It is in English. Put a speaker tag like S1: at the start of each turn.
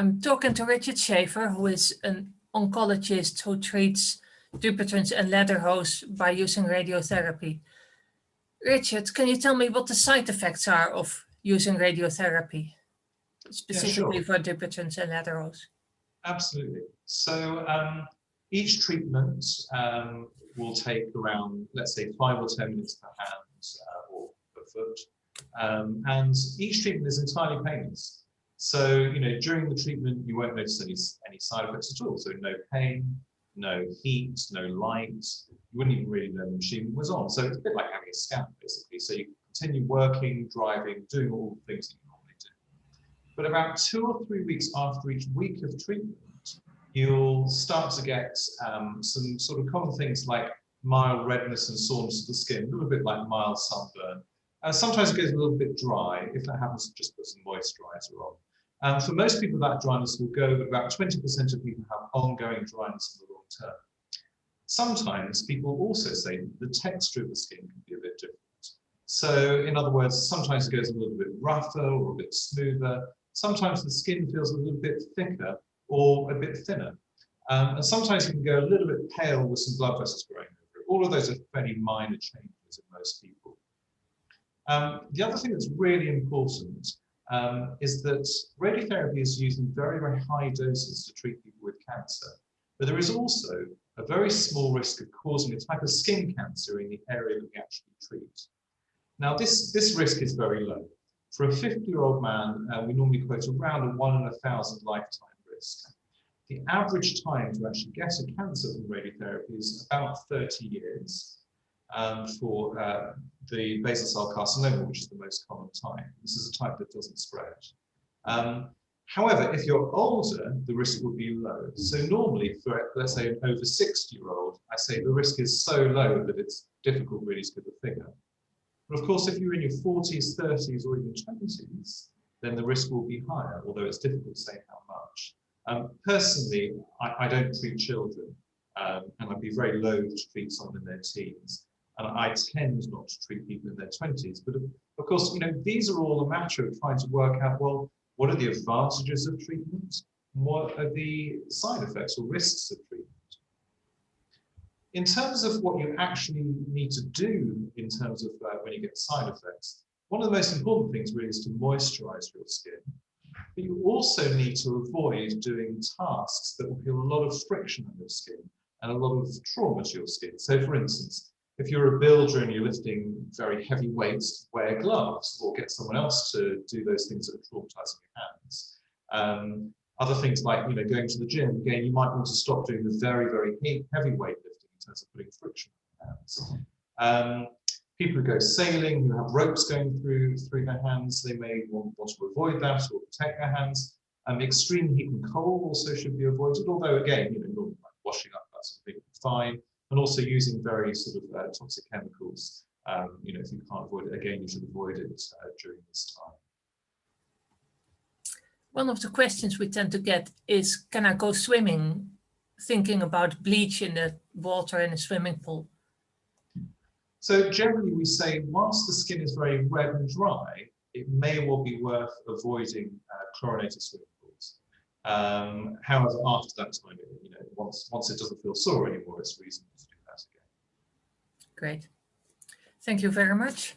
S1: I'm talking to Richard Shaffer, who is an oncologist who treats Dupuytrens and Ledderhose by using radiotherapy. Richard, can you tell me what the side effects are of using radiotherapy, specifically for Dupuytrens and Ledderhose?
S2: Absolutely. So each treatment will take around, let's say, 5 or 10 minutes per hand or per foot. And each treatment is entirely painless. So, you know, during the treatment, you won't notice any side effects at all. So no pain, no heat, no light. You wouldn't even really know the machine was on. So it's a bit like having a scan, basically. So you continue working, driving, doing all the things that you normally do. But about 2 or 3 weeks after each week of treatment, you'll start to get some sort of common things like mild redness and soreness of the skin, a little bit like mild sunburn. Sometimes it goes a little bit dry. If that happens, just put some moisturizer on. For most people, that dryness will go, but about 20% of people have ongoing dryness in the long term. Sometimes people also say that the texture of the skin can be a bit different. So in other words, sometimes it goes a little bit rougher or a bit smoother. Sometimes the skin feels a little bit thicker or a bit thinner. And sometimes it can go a little bit pale with some blood vessels growing over it. All of those are fairly minor changes in most people. The other thing that's really important is that radiotherapy is used in very, very high doses to treat people with cancer. But there is also a very small risk of causing a type of skin cancer in the area that we actually treat. Now, this risk is very low. For a 50-year-old man, we normally quote around a 1 in 1,000 lifetime risk. The average time to actually get a cancer from radiotherapy is about 30 years. For the basal cell carcinoma, which is the most common type. This is a type that doesn't spread. However, if you're older, the risk will be low. So normally for, let's say, an over 60-year-old, I say the risk is so low that it's difficult really to give a figure. But of course, if you're in your 40s, 30s, or even 20s, then the risk will be higher, although it's difficult to say how much. Personally, I don't treat children, and I'd be very loath to treat someone in their teens. And I tend not to treat people in their 20s. But of course, you know, these are all a matter of trying to work out, well, what are the advantages of treatment? What are the side effects or risks of treatment? In terms of what you actually need to do in terms of when you get side effects, one of the most important things really is to moisturize your skin. But you also need to avoid doing tasks that will feel a lot of friction on your skin and a lot of trauma to your skin. So for instance, if you're a builder and you're lifting very heavy weights, wear gloves or get someone else to do those things that are traumatizing your hands. Other things like, you know, going to the gym, again, you might want to stop doing the very, very heavy weightlifting in terms of putting friction on your hands. People who go sailing, who have ropes going through their hands, they may want to avoid that or protect their hands. Extreme heat and cold also should be avoided, although again, you know, normally like washing up, that sort of thing, fine. And also using very sort of toxic chemicals. You know, if you can't avoid it, again, you should avoid it during this time.
S1: One of the questions we tend to get is, can I go swimming thinking about bleach in the water in a swimming pool?
S2: So generally we say, whilst the skin is very red and dry, it may well be worth avoiding chlorinated swimming pools. However, after that time, you know, once it doesn't feel sore anymore, it's reasonable to do that again.
S1: Great. Thank you very much.